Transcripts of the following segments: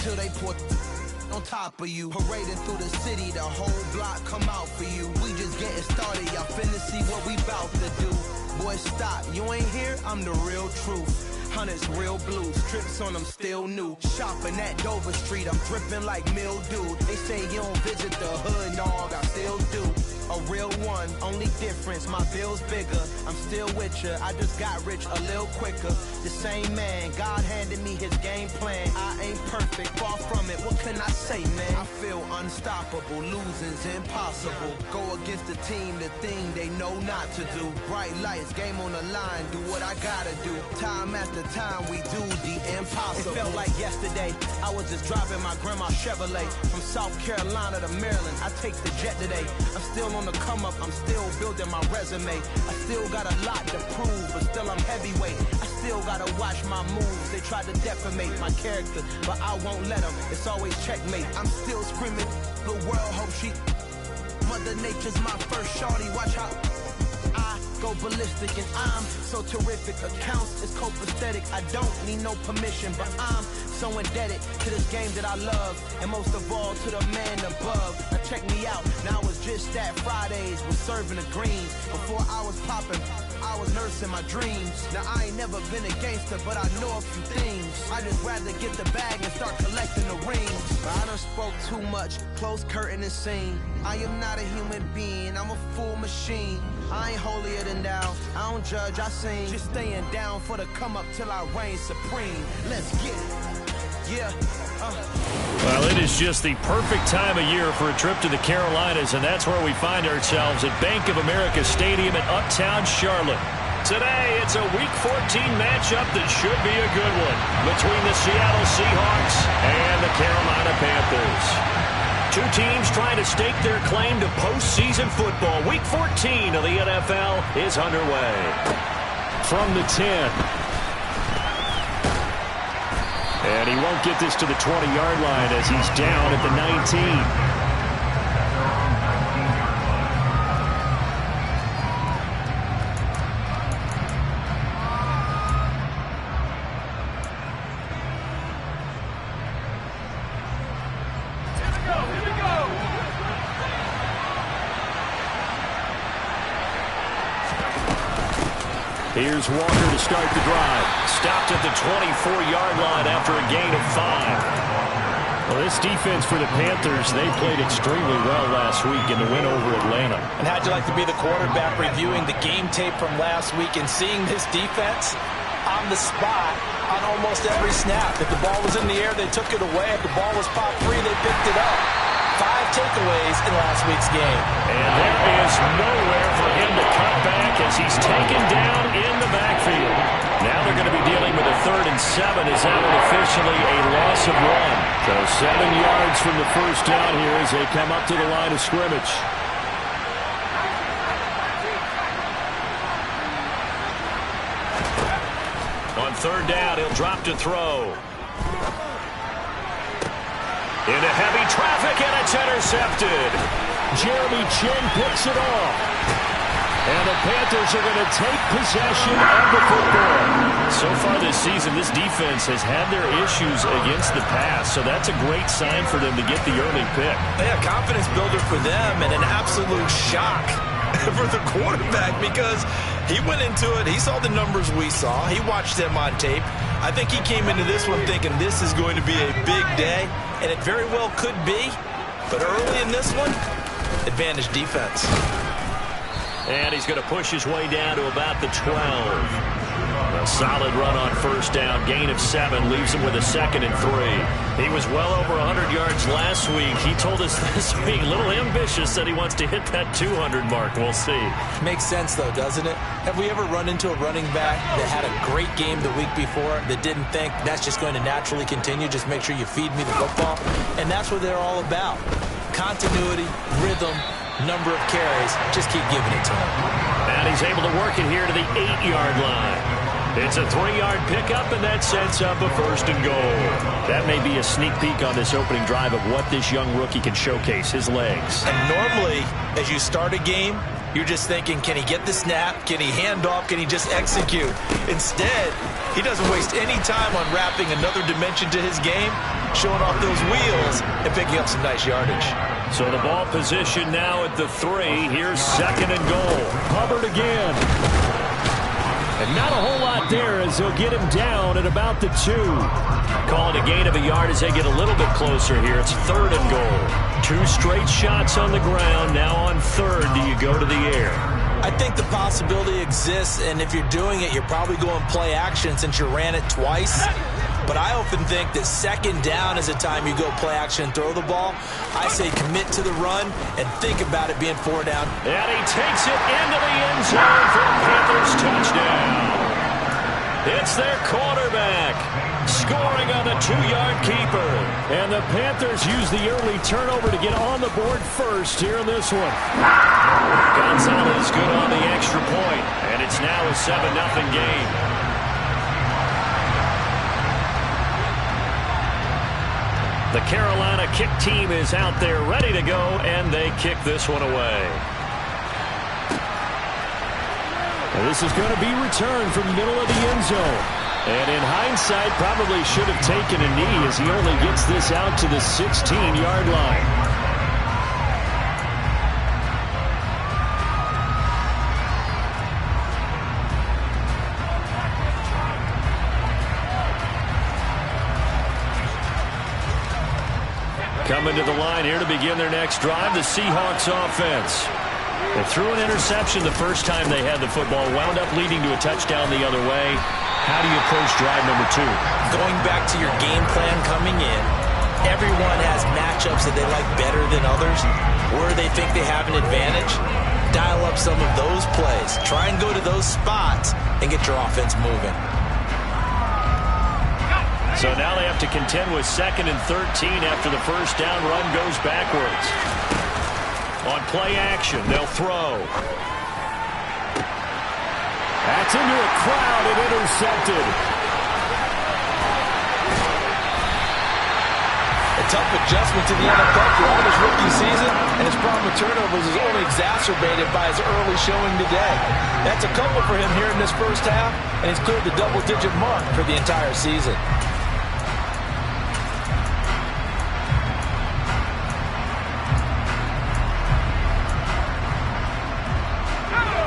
till they pour on top of you. Parading through the city, the whole block come out for you. We just getting started, y'all finna see what we bout to do. Boy, stop, you ain't here, I'm the real truth. Hunters, real blues, strips on them still new. Shopping at Dover Street, I'm dripping like mildew. They say you don't visit the hood, dog, I still do. A real one, only difference, my bill's bigger. I'm still with ya, I just got rich a little quicker. The same man, God handed me his game plan. I ain't perfect, far from it, what can I say, man? I feel unstoppable, losing's impossible. Go against the team, the thing they know not to do. Bright lights, game on the line, do what I gotta do. Time after time, we do the impossible. It felt like yesterday, I was just driving my grandma's Chevrolet. From South Carolina to Maryland, I take the jet today. I'm still on the come up, I'm still building my resume. I still got a lot to prove, but still I'm heavyweight. I still gotta watch my moves. They tried to defamate my character, but I won't let them. It's always checkmate. I'm still screaming, the world hope she. Mother Nature's my first shorty, watch how I go ballistic, and I'm so terrific. Accounts is copacetic. I don't need no permission, but I'm so indebted to this game that I love, and most of all to the man above. Now check me out, now it's just that Fridays was serving the greens. Before I was popping, I was nursing my dreams. Now I ain't never been a gangster, but I know a few things. I just rather get the bag and start collecting the rings. But I done spoke too much, close curtain and scene. I am not a human being, I'm a full machine. I ain't holier than thou, I don't judge, I sing. Just staying down for the come up till I reign supreme. Let's get it. Yeah. Well, it is just the perfect time of year for a trip to the Carolinas, and that's where we find ourselves at Bank of America Stadium in Uptown Charlotte. Today, it's a Week 14 matchup that should be a good one between the Seattle Seahawks and the Carolina Panthers. Two teams trying to stake their claim to postseason football. Week 14 of the NFL is underway. From the 10. And he won't get this to the 20-yard line as he's down at the 19. Here's Walker to start the drive. Stopped at the 24-yard line after a gain of 5. Well, this defense for the Panthers, they played extremely well last week in the win over Atlanta. And how'd you like to be the quarterback reviewing the game tape from last week and seeing this defense on the spot on almost every snap? If the ball was in the air, they took it away. If the ball was popped free, they picked it up. 5 takeaways in last week's game. And there is nowhere for him to cut back as he's taken down in the backfield. Now they're going to be dealing with a 3rd and 7 as that one officially a loss of 1. So 7 yards from the first down here as they come up to the line of scrimmage. On 3rd down, he'll drop to throw. Into heavy traffic, and it's intercepted. Jeremy Chinn picks it off. And the Panthers are going to take possession of the football. So far this season, this defense has had their issues against the pass, so that's a great sign for them to get the early pick. Yeah, confidence builder for them, and an absolute shock for the quarterback because he went into it. He saw the numbers we saw. He watched them on tape. I think he came into this one thinking this is going to be a big day, and it very well could be. But early in this one, advantage defense. And he's going to push his way down to about the 12. A solid run on first down. Gain of 7 leaves him with a 2nd and 3. He was well over 100 yards last week. He told us this week, a little ambitious, that he wants to hit that 200 mark. We'll see. Makes sense, though, doesn't it? Have we ever run into a running back that had a great game the week before that didn't think that's just going to naturally continue? Just make sure you feed me the football. And that's what they're all about. Continuity, rhythm, number of carries. Just keep giving it to him. And he's able to work it here to the 8-yard line. It's a 3-yard pickup, and that sets up a 1st and goal. That may be a sneak peek on this opening drive of what this young rookie can showcase, his legs. And normally, as you start a game, you're just thinking, can he get the snap? Can he hand off? Can he just execute? Instead, he doesn't waste any time on wrapping another dimension to his game, showing off those wheels, and picking up some nice yardage. So the ball position now at the 3. Here's 2nd and goal. Hubbard again. And not a whole lot there as he'll get him down at about the 2. Calling a gain of a yard as they get a little bit closer here. It's 3rd and goal. 2 straight shots on the ground. Now on 3rd, do you go to the air? I think the possibility exists, and if you're doing it, you're probably going play action since you ran it twice. But I often think that 2nd down is the time you go play action and throw the ball. I say commit to the run and think about it being 4 down. And he takes it into the end zone for a Panthers touchdown. It's their quarterback scoring on the 2-yard keeper. And the Panthers use the early turnover to get on the board first here in this one. Gonzalez good on the extra point, and it's now a 7-0 game. The Carolina kick team is out there ready to go, and they kick this one away. And this is going to be returned from the middle of the end zone. And in hindsight, probably should have taken a knee as he only gets this out to the 16-yard line. Coming to the line here to begin their next drive, the Seahawks offense. They threw an interception the first time they had the football, wound up leading to a touchdown the other way. How do you approach drive number 2? Going back to your game plan coming in, everyone has matchups that they like better than others. Where they think they have an advantage, dial up some of those plays. Try and go to those spots and get your offense moving. So now they have to contend with 2nd and 13 after the first down run goes backwards. On play action, they'll throw. That's into a crowd and intercepted. A tough adjustment to the NFL throughout his rookie season, and his problem with turnovers is only exacerbated by his early showing today. That's a couple for him here in this first half, and he's cleared the double-digit mark for the entire season.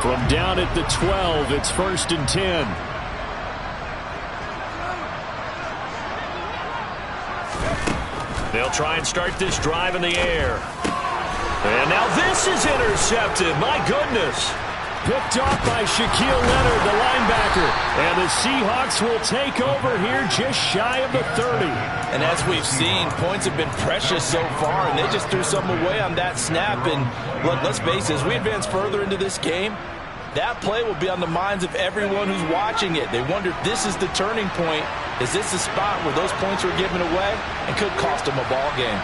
From down at the 12, it's 1st and 10. They'll try and start this drive in the air. And now this is intercepted. My goodness. Picked off by Shaquille Leonard, the linebacker. And the Seahawks will take over here just shy of the 30. And as we've seen, points have been precious so far, and they just threw some away on that snap. And look, let's face it, as we advance further into this game, that play will be on the minds of everyone who's watching it. They wonder if this is the turning point. Is this the spot where those points were given away and could cost them a ball game?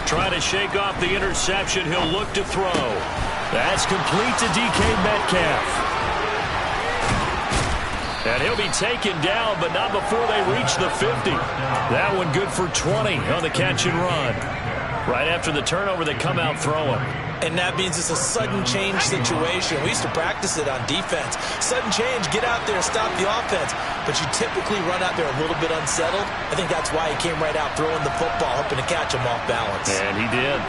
Trying to shake off the interception. He'll look to throw. That's complete to DK Metcalf. And he'll be taken down, but not before they reach the 50. That one good for 20 on the catch and run. Right after the turnover, they come out throwing. And that means it's a sudden change situation. We used to practice it on defense. Sudden change, get out there, stop the offense. But you typically run out there a little bit unsettled. I think that's why he came right out throwing the football, hoping to catch him off balance. And he did.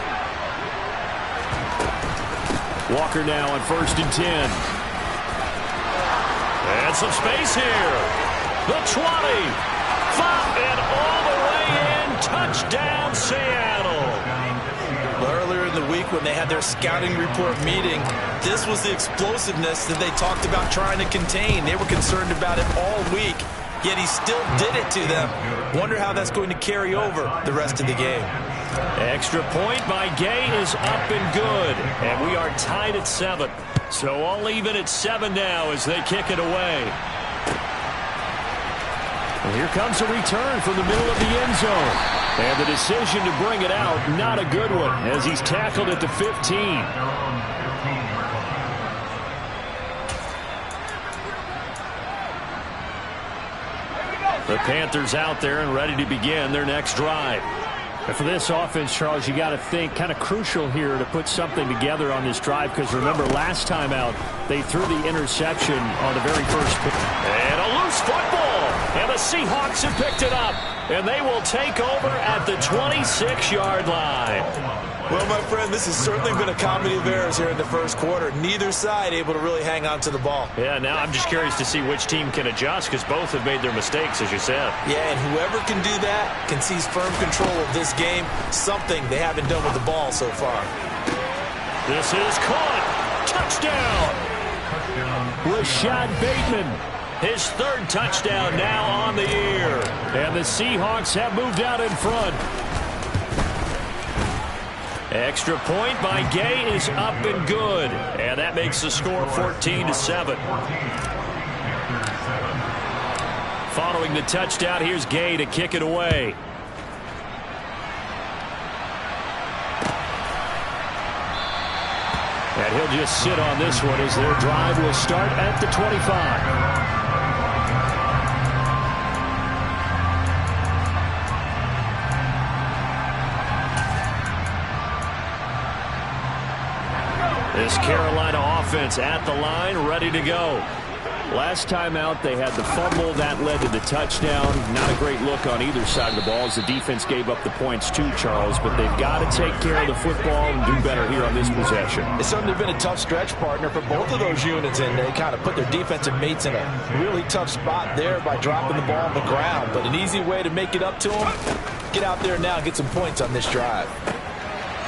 Walker now on 1st and 10. And some space here. The 20. 5 and all the way in. Touchdown, Seattle. Earlier in the week when they had their scouting report meeting, this was the explosiveness that they talked about trying to contain. They were concerned about it all week, yet he still did it to them. Wonder how that's going to carry over the rest of the game. Extra point by Gay is up and good. And we are tied at 7. So all even at 7 now as they kick it away. And here comes a return from the middle of the end zone. And the decision to bring it out, not a good one, as he's tackled at the 15. The Panthers out there and ready to begin their next drive. And for this offense, Charles, you got to think kind of crucial here to put something together on this drive, because remember last time out they threw the interception on the very first pick. And a loose football. And the Seahawks have picked it up. And they will take over at the 26-yard line. Well, my friend, this has certainly been a comedy of errors here in the first quarter. Neither side able to really hang on to the ball. Yeah, now I'm just curious to see which team can adjust, because both have made their mistakes, as you said. Yeah, and whoever can do that can seize firm control of this game, something they haven't done with the ball so far. This is caught. Touchdown. Rashad Bateman. His third touchdown now on the year. And the Seahawks have moved out in front. Extra point by Gay is up and good. And that makes the score 14-7. Following the touchdown, here's Gay to kick it away. And he'll just sit on this one as their drive will start at the 25. This Carolina offense at the line, ready to go. Last time out, they had the fumble. That led to the touchdown. Not a great look on either side of the ball as the defense gave up the points too, Charles. But they've got to take care of the football and do better here on this possession. It's certainly been a tough stretch, partner, for both of those units, and they kind of put their defensive mates in a really tough spot there by dropping the ball on the ground. But an easy way to make it up to them, get out there now and get some points on this drive.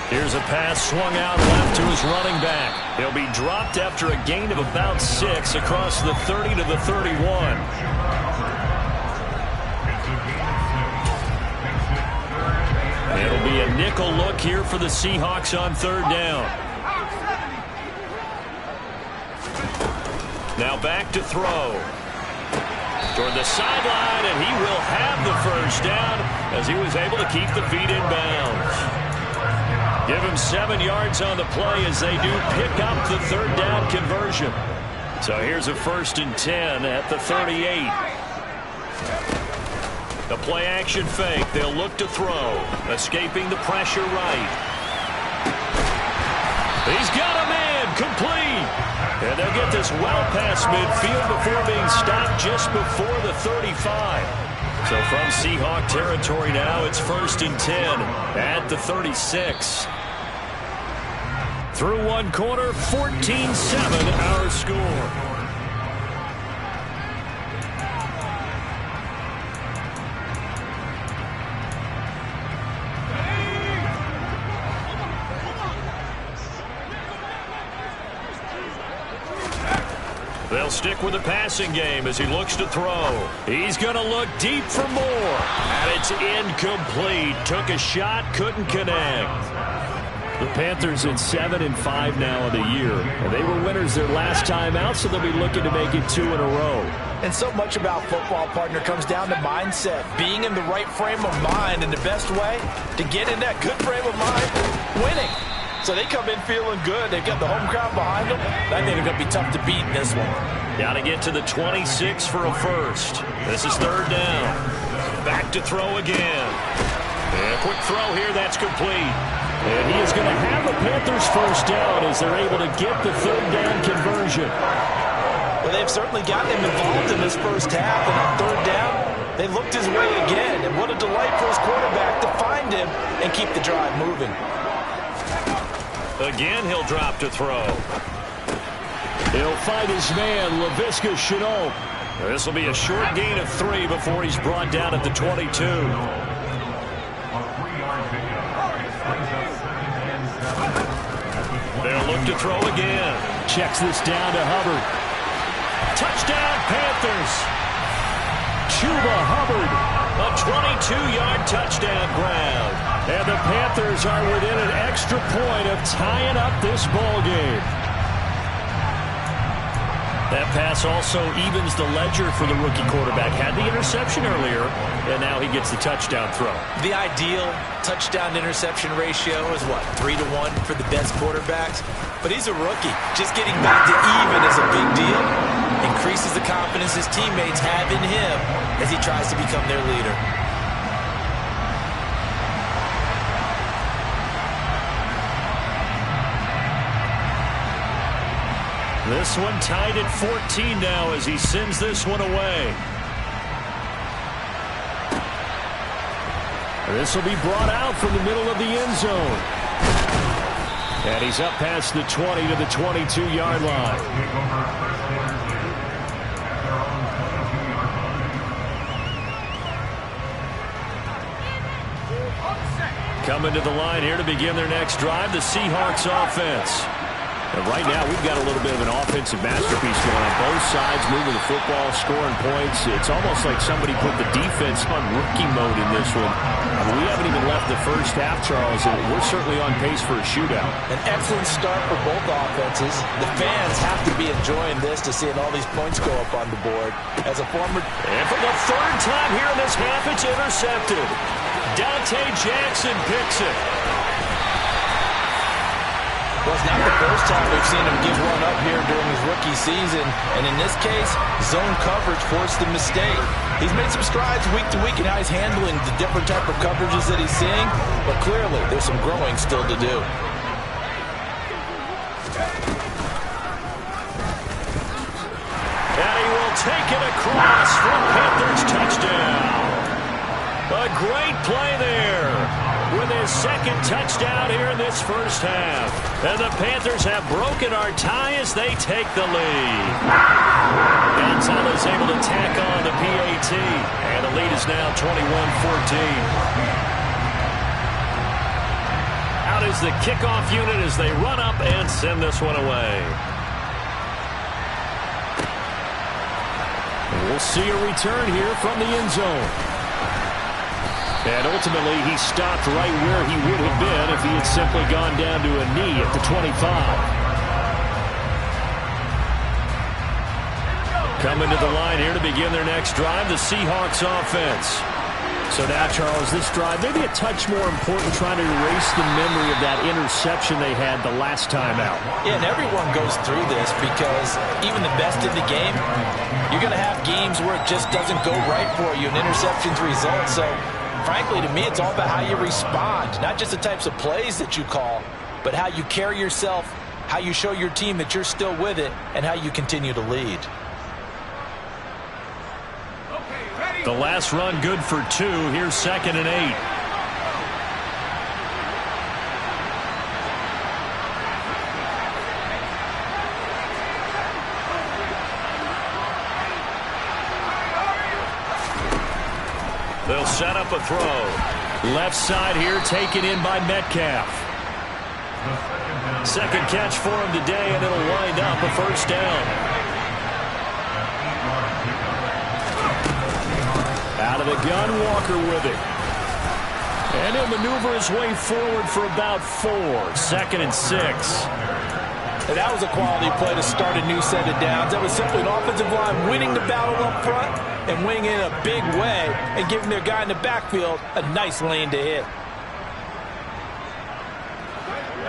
Here's a pass swung out left to his running back. He'll be dropped after a gain of about 6 across the 30 to the 31. It'll be a nickel look here for the Seahawks on third down. Now back to throw. Toward the sideline, and he will have the first down as he was able to keep the feet in bounds. Give him 7 yards on the play as they do pick up the third down conversion. So here's a 1st and 10 at the 38. The play action fake. They'll look to throw. Escaping the pressure right. He's got a man complete. And they'll get this well past midfield before being stopped just before the 35. So from Seahawk territory now, it's 1st and 10 at the 36. Through one quarter, 14-7 our score. They'll stick with the passing game as he looks to throw. He's going to look deep for more. And it's incomplete. Took a shot, couldn't connect. The Panthers in 7-5 now of the year. And they were winners their last time out, so they'll be looking to make it 2 in a row. And so much about football, partner, comes down to mindset. Being in the right frame of mind, and the best way to get in that good frame of mind, winning. So they come in feeling good. They've got the home crowd behind them. I think they're going to be tough to beat in this one. Got to get to the 26 for a first. This is third down. Back to throw again. And a quick throw here. That's complete. And he is going to have the Panthers first down as they're able to get the third down conversion. Well, they've certainly gotten him involved in this first half. And on third down, they looked his way again. And what a delight for his quarterback to find him and keep the drive moving. Again, he'll drop to throw. He'll find his man, Laviska Shenault. This will be a short gain of 3 before he's brought down at the 22. They'll look to throw again. Checks this down to Hubbard. Touchdown, Panthers. Chuba Hubbard. A 22-yard touchdown grab. And the Panthers are within an extra point of tying up this ball game. That pass also evens the ledger for the rookie quarterback. Had the interception earlier, and now he gets the touchdown throw. The ideal touchdown-interception ratio is, what, 3-1 for the best quarterbacks? But he's a rookie. Just getting back to even is a big deal. Increases the confidence confidence his teammates have in him as he tries to become their leader. This one tied at 14 now as he sends this one away. This will be brought out from the middle of the end zone. And he's up past the 20 to the 22-yard line. Coming to the line here to begin their next drive, the Seahawks offense. And right now, we've got a little bit of an offensive masterpiece going on. Both sides moving the football, scoring points. It's almost like somebody put the defense on rookie mode in this one. I mean, we haven't even left the first half, Charles, and we're certainly on pace for a shootout. An excellent start for both offenses. The fans have to be enjoying this to seeing all these points go up on the board. As a former... And for the third time here in this half, it's intercepted. Dante Jackson picks it. Well, it's not the first time we've seen him give one up here during his rookie season. And in this case, zone coverage forced the mistake. He's made some strides week to week in how he's handling the different type of coverages that he's seeing. But clearly, there's some growing still to do. And he will take it across for Panthers touchdown. A great play there with his second touchdown here in this first half. And the Panthers have broken our tie as they take the lead. Gonzalez able to tack on the PAT. And the lead is now 21-14. Out is the kickoff unit as they run up and send this one away. And we'll see a return here from the end zone. And ultimately, he stopped right where he would have been if he had simply gone down to a knee at the 25. Coming to the line here to begin their next drive, the Seahawks offense. So now, Charles, this drive maybe a touch more important, trying to erase the memory of that interception they had the last time out. Yeah, and everyone goes through this because even the best in the game, you're going to have games where it just doesn't go right for you, and interceptions result. So frankly, to me, it's all about how you respond, not just the types of plays that you call, but how you carry yourself, how you show your team that you're still with it, and how you continue to lead. The last run good for 2. Here's 2nd and 8. They'll set up a throw. Left side here taken in by Metcalf. Second catch for him today, and it'll wind up a first down. Out of the gun, Walker with it. And he'll maneuver his way forward for about 4. 2nd and 6. And that was a quality play to start a new set of downs. That was simply an offensive line winning the battle up front and winning in a big way and giving their guy in the backfield a nice lane to hit.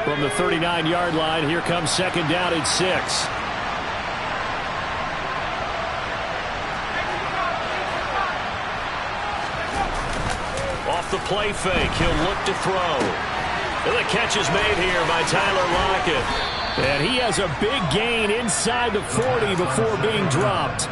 From the 39-yard line, here comes 2nd down and 6. Off the play fake, he'll look to throw. And the catch is made here by Tyler Lockett. And he has a big gain inside the 40 before being dropped.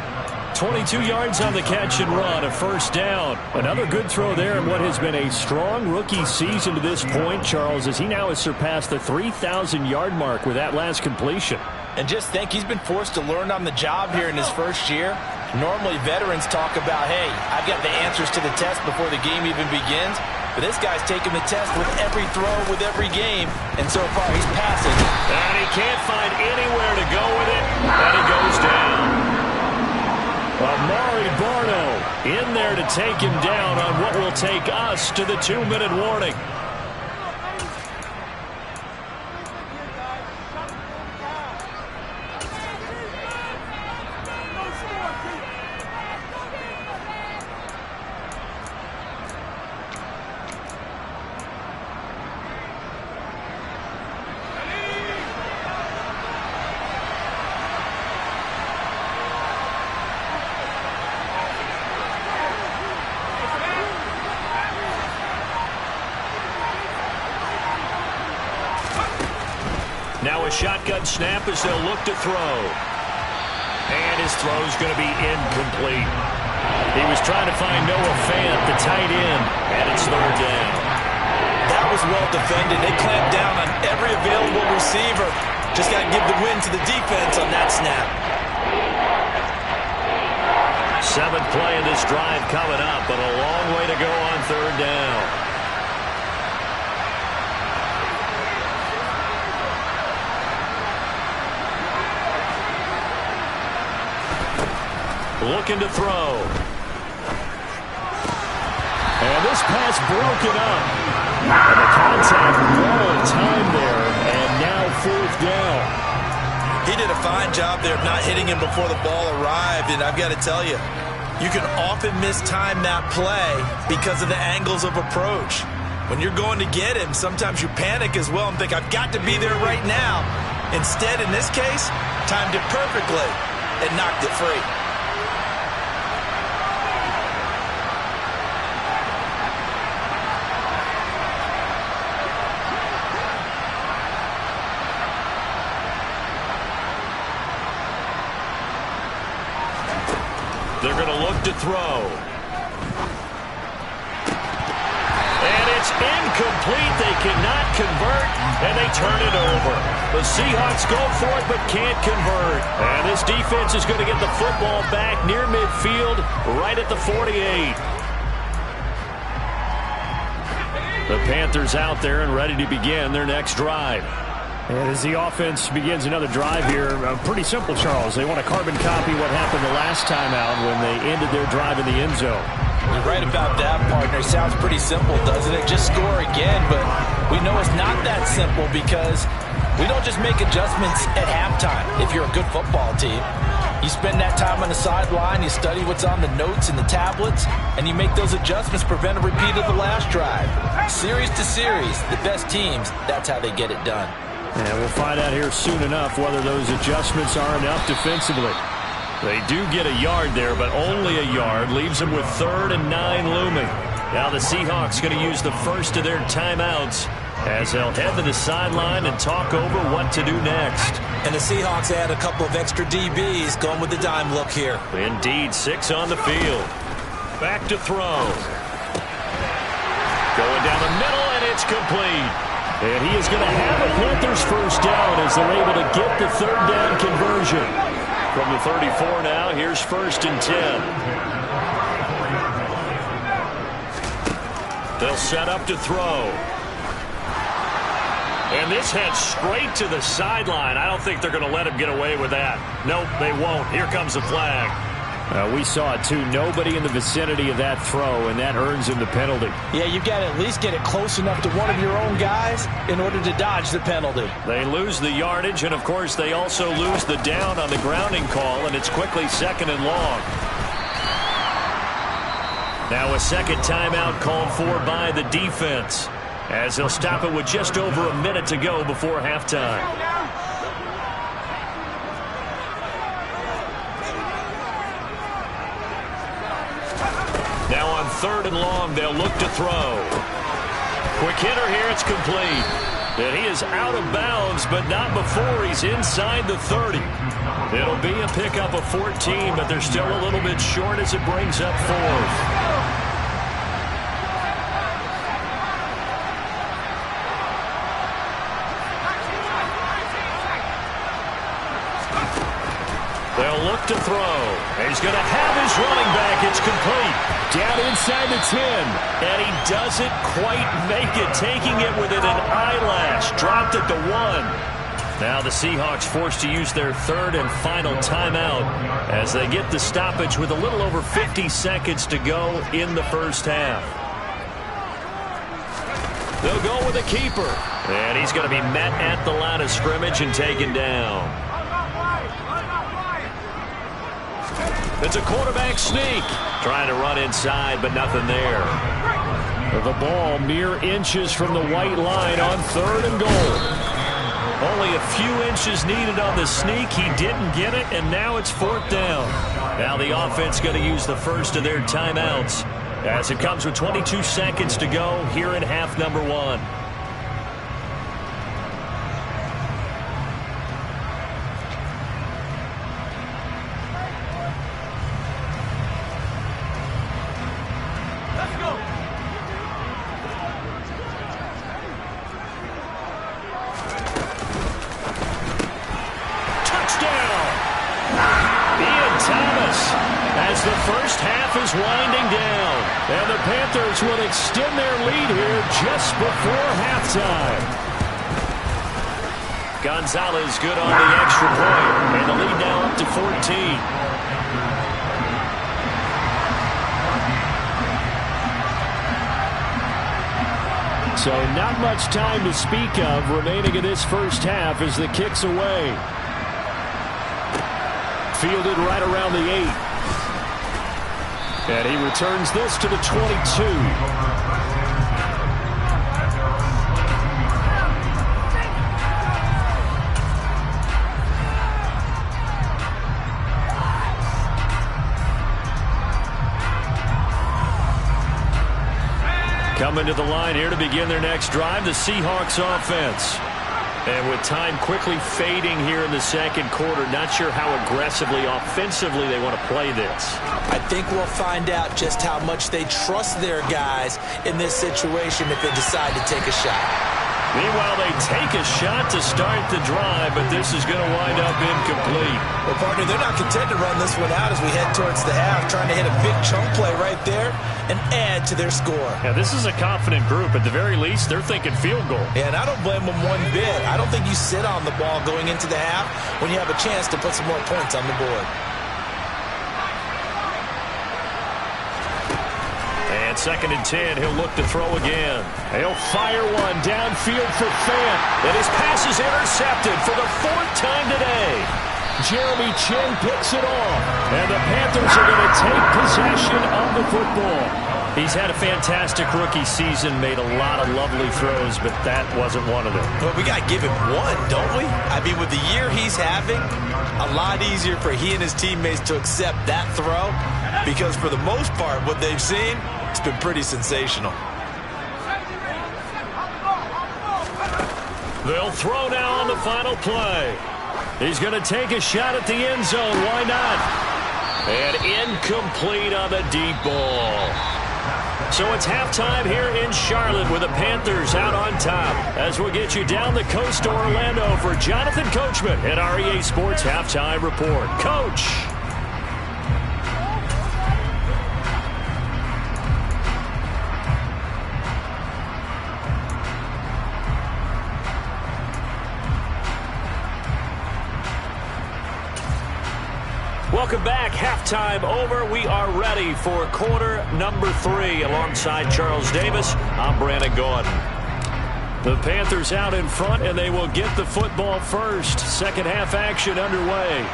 22 yards on the catch and run, a first down. Another good throw there in what has been a strong rookie season to this point, Charles, as he now has surpassed the 3,000-yard mark with that last completion. And just think, he's been forced to learn on the job here in his first year. Normally, veterans talk about, hey, I've got the answers to the test before the game even begins. But this guy's taking the test with every throw, with every game. And so far, he's passing. And he can't find anywhere to go with it. And he goes down. Amari Barno in there to take him down on what will take us to the 2-minute warning. shotgun snap as they'll look to throw. And his throw's going to be incomplete. He was trying to find Noah Fant, the tight end, and it's third down. That was well defended. They clamped down on every available receiver. Just got to give the win to the defense on that snap. Seventh play of this drive coming up, but a long way to go on third down. Looking to throw. And this pass broken up. And the contact well timed there, and now fourth down. He did a fine job there of not hitting him before the ball arrived, and I've got to tell you, you can often mistime that play because of the angles of approach. When you're going to get him, sometimes you panic as well and think, I've got to be there right now. Instead, in this case, timed it perfectly and knocked it free. They're going to look to throw. And it's incomplete. They cannot convert, and they turn it over. The Seahawks go for it but can't convert. And this defense is going to get the football back near midfield, right at the 48. The Panthers out there and ready to begin their next drive. And as the offense begins another drive here, pretty simple, Charles. They want to carbon copy what happened the last time out when they ended their drive in the end zone. You're right about that, partner. Sounds pretty simple, doesn't it? Just score again, but we know it's not that simple because we don't just make adjustments at halftime if you're a good football team. You spend that time on the sideline, you study what's on the notes and the tablets, and you make those adjustments, prevent a repeat of the last drive. Series to series, the best teams, that's how they get it done. And we'll find out here soon enough whether those adjustments are enough defensively. They do get a yard there, but only a yard. Leaves them with 3rd and 9 looming. Now the Seahawks going to use the first of their timeouts as they'll head to the sideline and talk over what to do next. And the Seahawks add a couple of extra DBs going with the dime look here. Indeed, 6 on the field. Back to throw. Going down the middle, and it's complete. And he is going to have a Panthers first down as they're able to get the third down conversion. From the 34 now, here's 1st and 10. They'll set up to throw. And this heads straight to the sideline. I don't think they're going to let him get away with that. Nope, they won't. Here comes the flag. We saw it, too. Nobody in the vicinity of that throw, and that earns him the penalty. Yeah, you've got to at least get it close enough to one of your own guys in order to dodge the penalty. They lose the yardage, and, of course, they also lose the down on the grounding call, and it's quickly 2nd and long. Now a second timeout called for by the defense as they'll stop it with just over a minute to go before halftime. Now on 3rd and long, they'll look to throw. Quick hitter here, it's complete. And he is out of bounds, but not before he's inside the 30. It'll be a pickup of 14, but they're still a little bit short as it brings up 4th. They'll look to throw. He's going to have his running back. It's complete. Down inside the 10. And he doesn't quite make it, taking it within an eyelash. Dropped at the 1. Now the Seahawks forced to use their 3rd and final timeout as they get the stoppage with a little over 50 seconds to go in the first half. They'll go with a keeper. And he's going to be met at the line of scrimmage and taken down. It's a quarterback sneak. Trying to run inside, but nothing there. The ball mere inches from the white line on 3rd and goal. Only a few inches needed on the sneak. He didn't get it, and now it's 4th down. Now the offense going to use the first of their timeouts as it comes with 22 seconds to go here in half number 1. this as the first half is winding down. And the Panthers will extend their lead here just before halftime. Gonzalez good on the extra point. And the lead now up to 14. So not much time to speak of remaining in this first half as the kick's away. Fielded right around the 8. And he returns this to the 22. Coming to the line here to begin their next drive, the Seahawks offense. And with time quickly fading here in the second quarter, not sure how aggressively, offensively they want to play this. I think we'll find out just how much they trust their guys in this situation if they decide to take a shot. Meanwhile, they take a shot to start the drive, but this is going to wind up incomplete. Well, partner, they're not content to run this one out as we head towards the half, trying to hit a big chunk play right there and add to their score. Yeah, this is a confident group. At the very least, they're thinking field goal. And I don't blame them one bit. I don't think you sit on the ball going into the half when you have a chance to put some more points on the board. And 2nd and 10, he'll look to throw again. He'll fire one downfield for Fant. And his pass is intercepted for the 4th time today. Jeremy Chinn picks it off. And the Panthers are going to take possession of the football. He's had a fantastic rookie season, made a lot of lovely throws, but that wasn't one of them. Well, we got to give him one, don't we? I mean, with the year he's having, a lot easier for he and his teammates to accept that throw because for the most part, what they've seen, it's been pretty sensational. They'll throw now on the final play. He's going to take a shot at the end zone. Why not? And incomplete on the deep ball. So it's halftime here in Charlotte with the Panthers out on top. As we'll get you down the coast to Orlando for Jonathan Coachman at REA Sports Halftime Report. Coach. Welcome back. Halftime over. We are ready for quarter number 3. Alongside Charles Davis, I'm Brandon Gordon. The Panthers out in front, and they will get the football first. Second half action underway.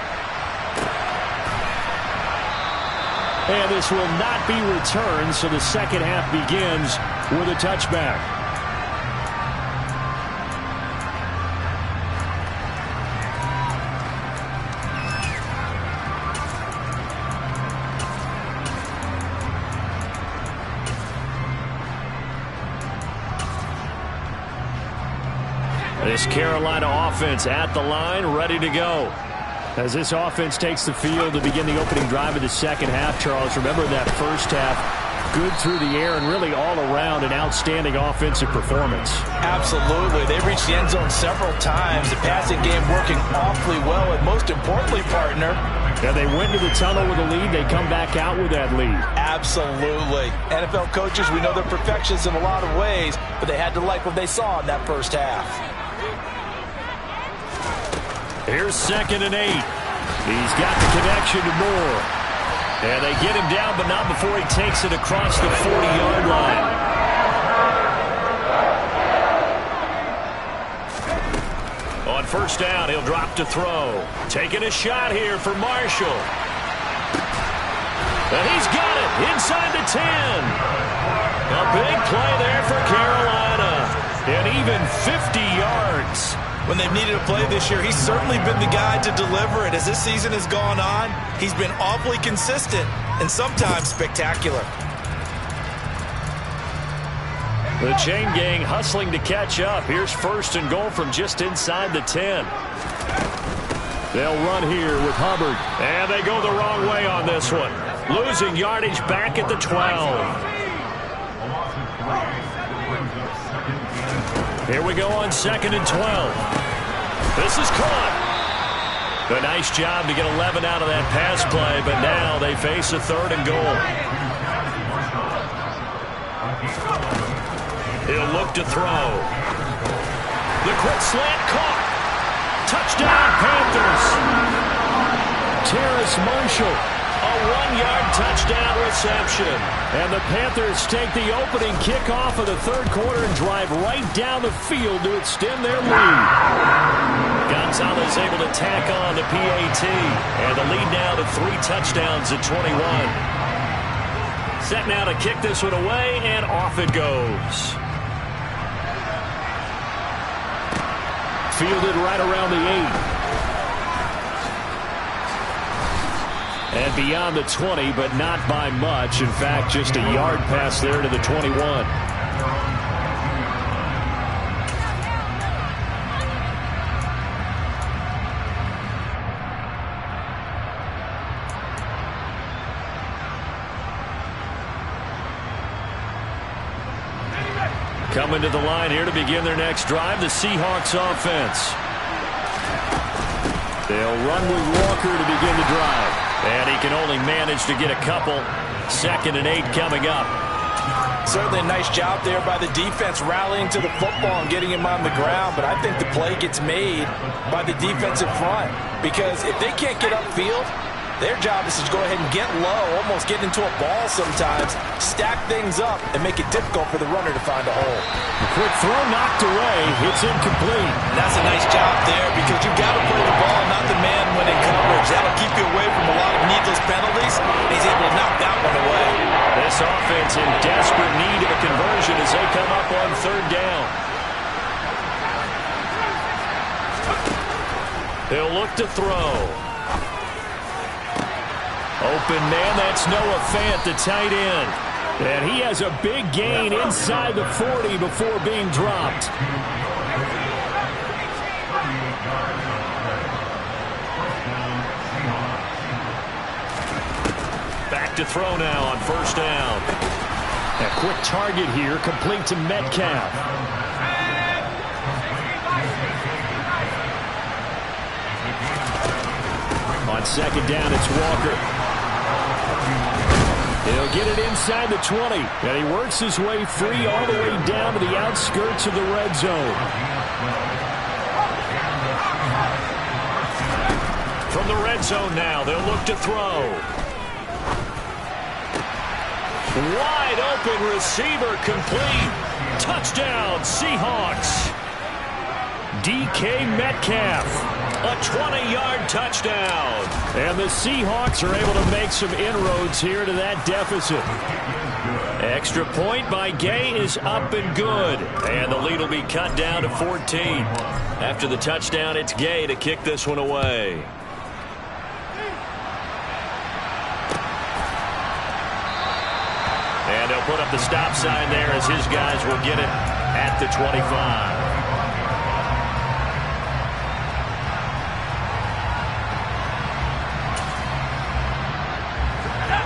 And this will not be returned, so the second half begins with a touchback. This Carolina offense at the line, ready to go. As this offense takes the field to begin the opening drive of the second half, Charles, remember that first half, good through the air and really all around an outstanding offensive performance. Absolutely. They reached the end zone several times. The passing game working awfully well, and most importantly, partner, yeah, they went to the tunnel with a lead. They come back out with that lead. Absolutely. NFL coaches, we know they're perfectionists in a lot of ways, but they had to like what they saw in that first half. Here's 2nd and 8. He's got the connection to Moore. And they get him down, but not before he takes it across the 40-yard line. On first down, he'll drop to throw. Taking a shot here for Marshall. And he's got it inside the 10. A big play there for Carolina. And even 50 yards. When they've needed a play this year, he's certainly been the guy to deliver it. As this season has gone on, he's been awfully consistent and sometimes spectacular. The chain gang hustling to catch up. Here's 1st and goal from just inside the 10. They'll run here with Hubbard. And they go the wrong way on this one. Losing yardage back at the 12. Here we go on 2nd and 12. This is caught. A nice job to get 11 out of that pass play, but now they face a 3rd and goal. He'll look to throw. The quick slant caught. Touchdown, Panthers. Terrace Marshall, a 1-yard touchdown reception. And the Panthers take the opening kickoff of the 3rd quarter and drive right down the field to extend their lead. Gonzalez able to tack on the PAT. And the lead now to 3 touchdowns at 21. Set now to kick this one away, and off it goes. Fielded right around the 8. And beyond the 20, but not by much. In fact, just a yard pass there to the 21. Coming to the line here to begin their next drive, the Seahawks offense. They'll run with Walker to begin the drive. And he can only manage to get a couple. 2nd and 8 coming up. Certainly a nice job there by the defense rallying to the football and getting him on the ground. But I think the play gets made by the defensive front. Because if they can't get upfield, their job is to go ahead and get low, almost get into a ball sometimes, stack things up, and make it difficult for the runner to find a hole. A quick throw knocked away. It's incomplete. That's a nice job there because you've got to play the ball, not the man when in coverage. That'll keep you away from a lot of needless penalties. He's able to knock that one away. This offense in desperate need of a conversion as they come up on 3rd down. He'll look to throw. Open man, that's Noah Fant, the tight end. And he has a big gain inside the 40 before being dropped. Back to throw now on 1st down. A quick target here, complete to Metcalf. On 2nd down, it's Walker. He'll get it inside the 20, and he works his way free all the way down to the outskirts of the red zone. From the red zone now, they'll look to throw. Wide open receiver complete. Touchdown, Seahawks. DK Metcalf. A 20-yard touchdown. And the Seahawks are able to make some inroads here to that deficit. Extra point by Gay is up and good. And the lead will be cut down to 14. After the touchdown, it's Gay to kick this one away. And they'll put up the stop sign there as his guys will get it at the 25.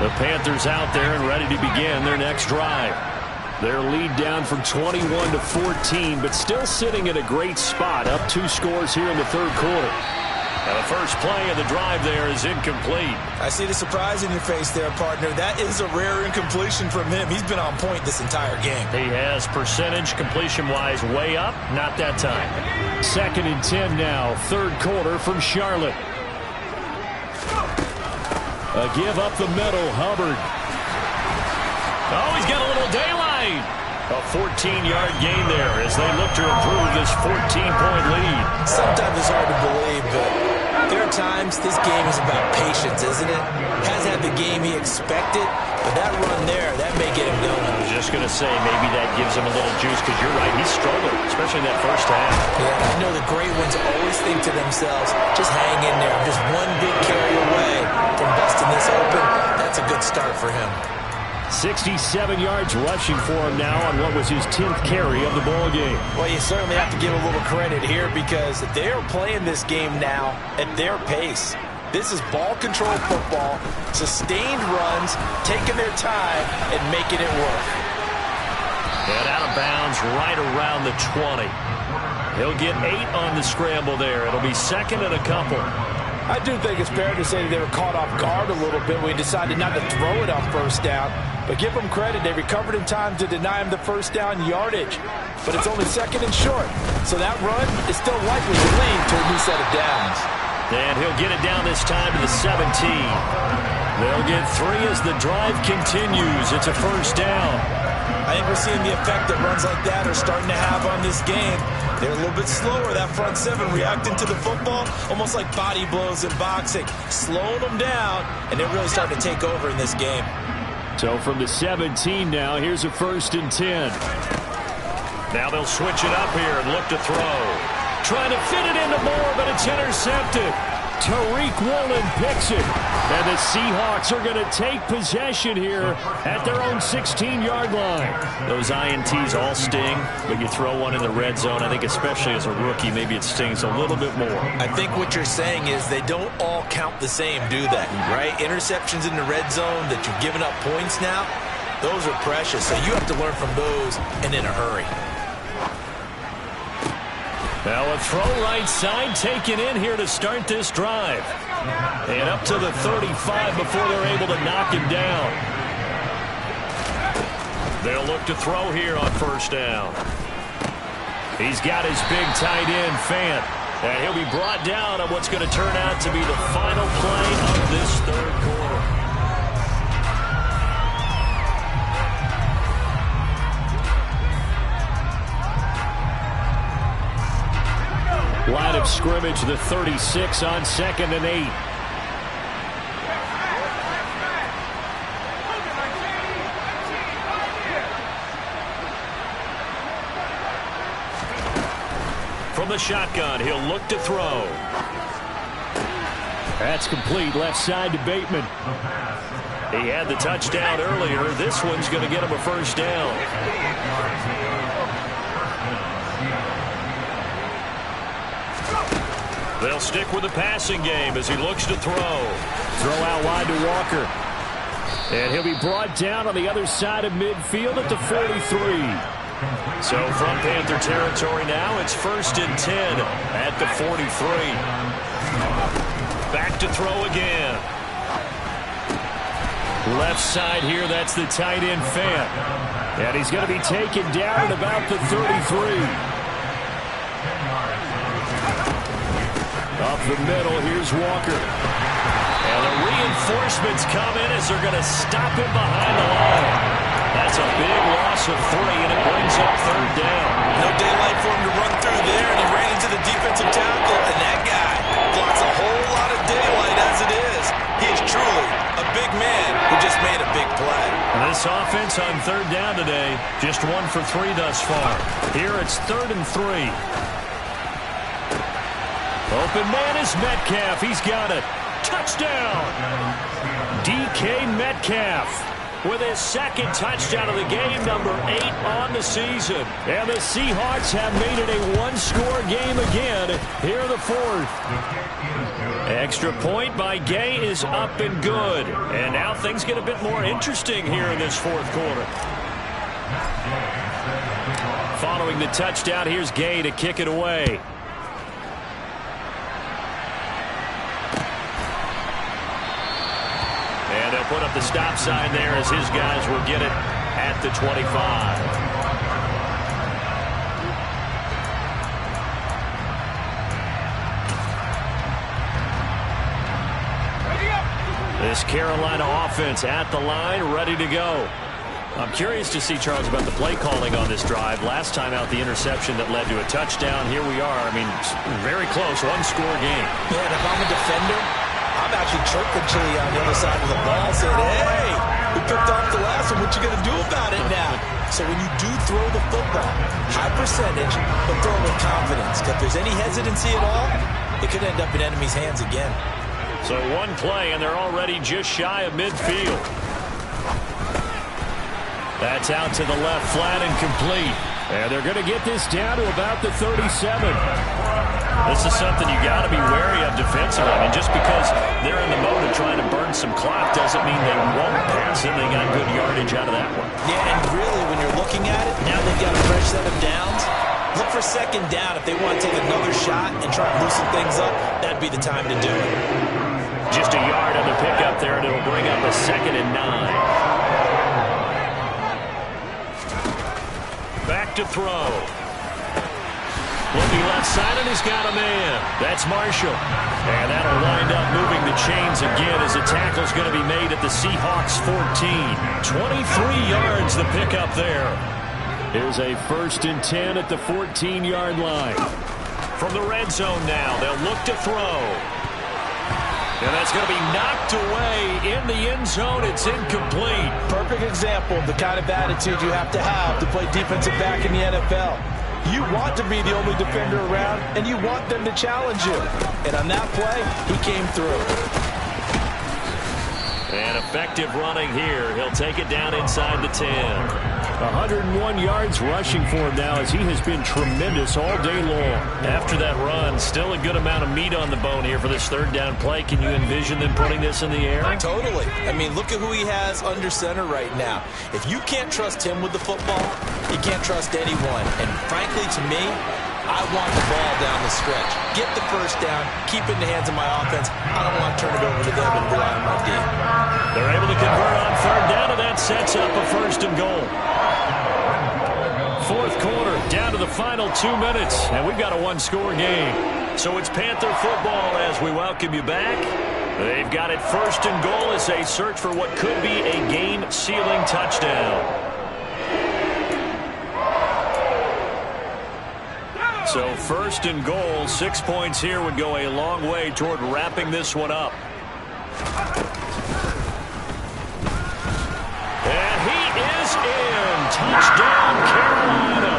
The Panthers out there and ready to begin their next drive. Their lead down from 21 to 14, but still sitting in a great spot, up 2 scores here in the 3rd quarter. Now the first play of the drive there is incomplete. I see the surprise in your face there, partner. That is a rare incompletion from him. He's been on point this entire game. He has percentage completion-wise way up, not that time. 2nd and 10 now, 3rd quarter from Charlotte. A give up the middle, Hubbard. Oh, he's got a little daylight. A 14-yard gain there as they look to improve this 14-point lead. Sometimes it's hard to believe, but there are times this game is about patience, isn't it? Has had the game he expected, but that run there, that may get him going. I was just going to say, maybe that gives him a little juice because you're right, he struggled, especially in that first half. Yeah, I know the great ones always think to themselves, just hang in there. I'm just one big carry away from busting this open. That's a good start for him. 67 yards rushing for him now on what was his 10th carry of the ball game. Well, you certainly have to give a little credit here because they're playing this game now at their pace. This is ball control football, sustained runs, taking their time and making it work. And out of bounds right around the 20. He'll get 8 on the scramble there. It'll be 2nd and a couple. I do think it's fair to say they were caught off guard a little bit when we decided not to throw it on first down. But give them credit. They recovered in time to deny him the first down yardage. But it's only second and short. So that run is still likely to lead to a new set of downs. And he'll get it down this time to the 17. They'll get 3 as the drive continues. It's a first down. I think we're seeing the effect that runs like that are starting to have on this game. They're a little bit slower, that front seven, reacting to the football, almost like body blows in boxing, slowing them down, and they're really starting to take over in this game. So from the 17 now, here's a 1st and 10. Now they'll switch it up here and look to throw. Trying to fit it into Moore, but it's intercepted. Tariq Woolen picks it. And the Seahawks are going to take possession here at their own 16-yard line. Those INTs all sting, but you throw one in the red zone, I think especially as a rookie, maybe it stings a little bit more. I think what you're saying is they don't all count the same, do they? Right? Interceptions in the red zone that you've given up points now, those are precious. So you have to learn from those and in a hurry. Now a throw right side taken in here to start this drive. And up to the 35 before they're able to knock him down. They'll look to throw here on first down. He's got his big tight end, Fant. And he'll be brought down on what's going to turn out to be the final play of this third quarter. Line of scrimmage, the 36 on 2nd and 8. From the shotgun, he'll look to throw. That's complete, left side to Bateman. He had the touchdown earlier. This one's going to get him a first down. They'll stick with the passing game as he looks to throw. Throw out wide to Walker. And he'll be brought down on the other side of midfield at the 43. So from Panther territory now, it's 1st and 10 at the 43. Back to throw again. Left side here, that's the tight end Fant. And he's going to be taken down at about the 33. Up the middle, here's Walker. And the reinforcements come in as they're going to stop him behind the line. That's a big loss of 3, and it brings up 3rd down. No daylight for him to run through there, and he ran into the defensive tackle, and that guy blocks a whole lot of daylight as it is. He is truly a big man who just made a big play. This offense on 3rd down today, just 1 for 3 thus far. Here it's 3rd and 3. Open man is Metcalf. He's got it. Touchdown! DK Metcalf with his 2nd touchdown of the game, number 8 on the season. And the Seahawks have made it a 1-score game again here in the 4th. Extra point by Gay is up and good. And now things get a bit more interesting here in this 4th quarter. Following the touchdown, here's Gay to kick it away. And they'll put up the stop sign there as his guys will get it at the 25. This Carolina offense at the line, ready to go. I'm curious to see, Charles, about the play calling on this drive. Last time out, the interception that led to a touchdown. Here we are. I mean, very close, 1-score game. Yeah, and if I'm a defender, I'm actually chirping Chili on the other side of the ball, saying, hey, we picked off the last one. What you going to do about it now? So when you do throw the football, high percentage, but throw with confidence. If there's any hesitancy at all, it could end up in enemy's hands again. So 1 play, and they're already just shy of midfield. That's out to the left, flat and complete. And they're going to get this down to about the 37. This is something you got to be wary of defensively. I mean, just because they're in the mode of trying to burn some clock doesn't mean they won't pass it. They got good yardage out of that one. Yeah, and really, when you're looking at it, now they've got a fresh set of downs. Look for second down. If they want to take another shot and try and loosen things up, that'd be the time to do it. Just a yard on the pickup there, and it'll bring up a 2nd and 9. Back to throw. Looking left side, and he's got a man. That's Marshall. And that'll wind up moving the chains again as the tackle's going to be made at the Seahawks 14. 23 yards the pickup there. Here's a 1st and 10 at the 14-yard line. From the red zone now, they'll look to throw. And that's going to be knocked away in the end zone. It's incomplete. Perfect example of the kind of attitude you have to play defensive back in the NFL. You want to be the only defender around, and you want them to challenge you. And on that play, he came through. And effective running here. He'll take it down inside the 10. 101 yards rushing for him now as he has been tremendous all day long. After that run, still a good amount of meat on the bone here for this 3rd down play. Can you envision them putting this in the air? Totally. I mean, look at who he has under center right now. If you can't trust him with the football, you can't trust anyone. And frankly, to me, I want the ball down the stretch. Get the 1st down, keep it in the hands of my offense. I don't want to turn it over to them and rely on my D. They're able to convert on 3rd down, and that sets up a 1st and goal. 4th quarter, down to the final 2 minutes, and we've got a 1-score game. So it's Panther football as we welcome you back. They've got it 1st and goal as they search for what could be a game-sealing touchdown. So 1st and goal, 6 points here would go a long way toward wrapping this one up. And he is in. Touchdown, Carolina.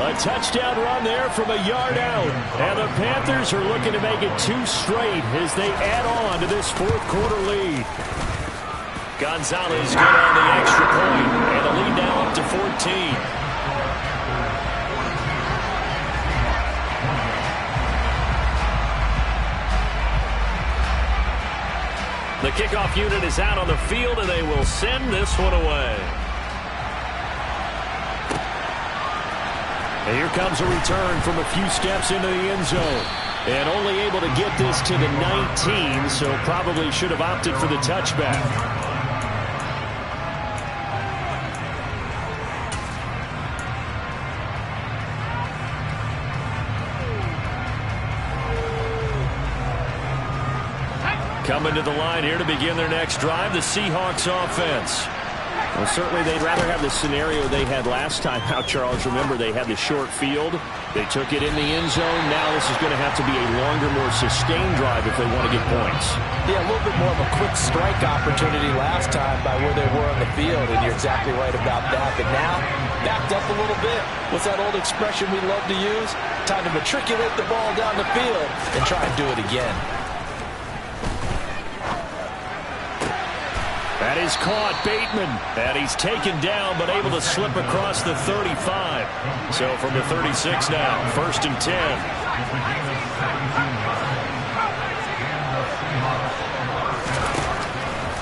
A touchdown run there from a yard out. And the Panthers are looking to make it 2 straight as they add on to this 4th quarter lead. Gonzalez good on the extra point, and the lead now up to 14. The kickoff unit is out on the field, and they will send this one away. And here comes a return from a few steps into the end zone. And only able to get this to the 19, so probably should have opted for the touchback. Coming to the line here to begin their next drive, the Seahawks offense. Well, certainly they'd rather have the scenario they had last time out, Charles. Remember, they had the short field. They took it in the end zone. Now this is going to have to be a longer, more sustained drive if they want to get points. Yeah, a little bit more of a quick strike opportunity last time by where they were on the field, and you're exactly right about that. But now, backed up a little bit. What's that old expression we love to use? Time to matriculate the ball down the field and try and do it again. That is caught, Bateman. And he's taken down, but able to slip across the 35. So from the 36 now, 1st and 10.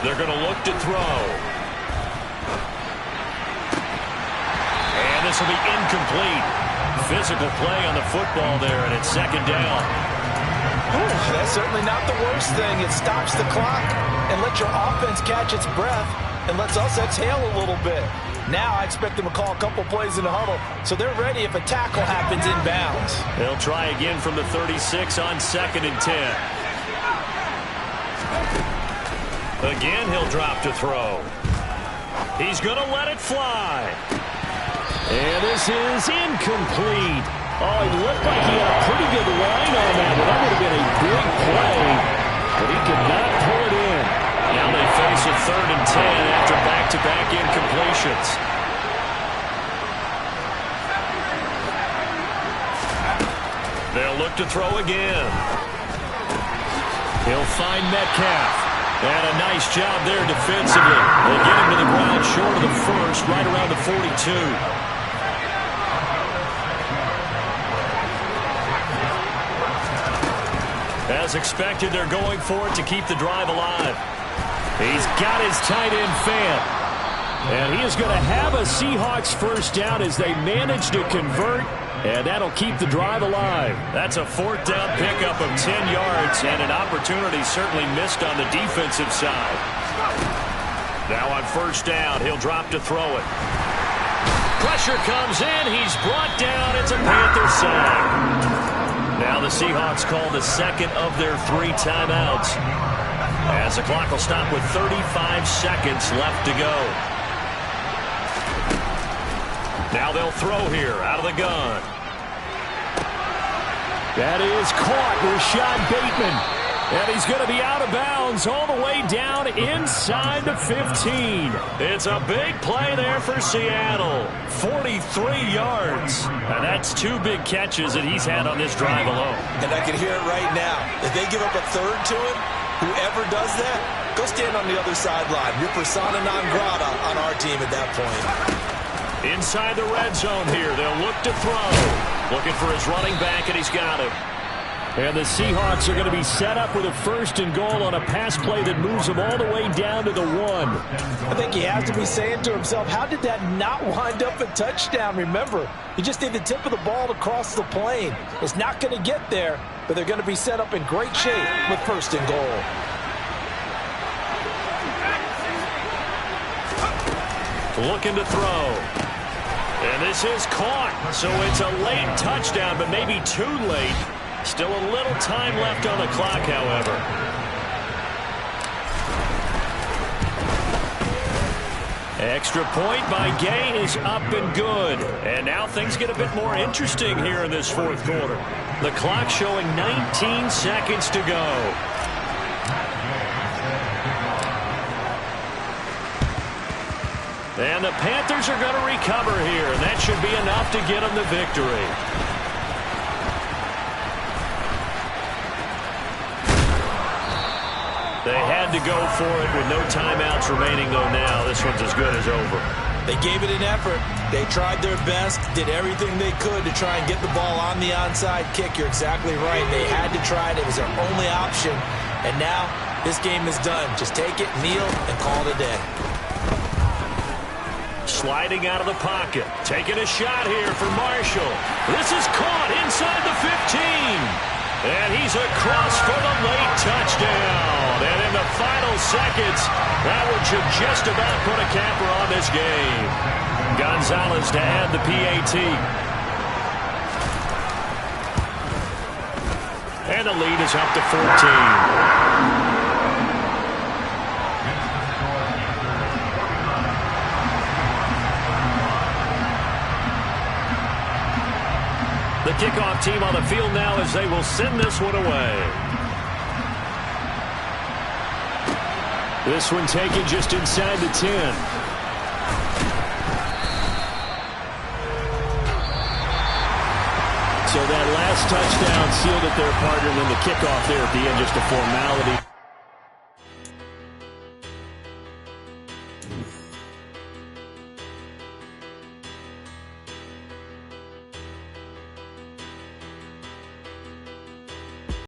They're going to look to throw. And this will be incomplete. Physical play on the football there, and it's 2nd down. That's certainly not the worst thing. It stops the clock and lets your offense catch its breath and lets us exhale a little bit. Now I expect them to call a couple plays in the huddle, so they're ready if a tackle happens inbounds. They'll try again from the 36 on 2nd and 10. Again, he'll drop to throw. He's going to let it fly. And this is incomplete. Oh, it looked like he had a pretty good line on that, but that would have been a big play. But he could not pull it in. Now they face a 3rd and 10 after back-to-back incompletions. They'll look to throw again. He'll find Metcalf. And a nice job there defensively. They get him to the ground short of the 1st, right around the 42. As expected, they're going for it to keep the drive alive. He's got his tight end fan. And he is going to have a Seahawks 1st down as they manage to convert. And that'll keep the drive alive. That's a fourth down pickup of 10 yards, and an opportunity certainly missed on the defensive side. Now on first down, he'll drop to throw it. Pressure comes in. He's brought down. It's a Panther sack. Now the Seahawks call the second of their 3 timeouts, as the clock will stop with 35 seconds left to go. Now they'll throw here out of the gun. That is caught. Rashad Bateman. And he's going to be out of bounds all the way down inside the 15. It's a big play there for Seattle. 43 yards. And that's 2 big catches that he's had on this drive alone. And I can hear it right now. If they give up a third to him, whoever does that, go stand on the other sideline. You're persona non grata on our team at that point. Inside the red zone here, they'll look to throw. Looking for his running back, and he's got him. And the Seahawks are going to be set up with a 1st and goal on a pass play that moves them all the way down to the 1. I think he has to be saying to himself, how did that not wind up a touchdown? Remember, you just need the tip of the ball to cross the plane. It's not going to get there, but they're going to be set up in great shape with 1st and goal. Looking to throw. And this is caught. So it's a late touchdown, but maybe too late. Still a little time left on the clock, however. Extra point by Gay is up and good. And now things get a bit more interesting here in this 4th quarter. The clock showing 19 seconds to go. And the Panthers are going to recover here, and that should be enough to get them the victory. They had to go for it with no timeouts remaining, though now this one's as good as over. They gave it an effort. They tried their best, did everything they could to try and get the ball on the onside kick. You're exactly right. They had to try it. It was their only option. And now this game is done. Just take it, kneel, and call it a day. Sliding out of the pocket. Taking a shot here for Marshall. This is caught inside the 15. And he's across for the late touchdown. And in the final seconds, that one should just about put a capper on this game. Gonzalez to add the PAT. And the lead is up to 14. The kickoff team on the field now as they will send this one away. This one taken just inside the 10. So that last touchdown sealed it there, partner, and then the kickoff there at the end, just a formality.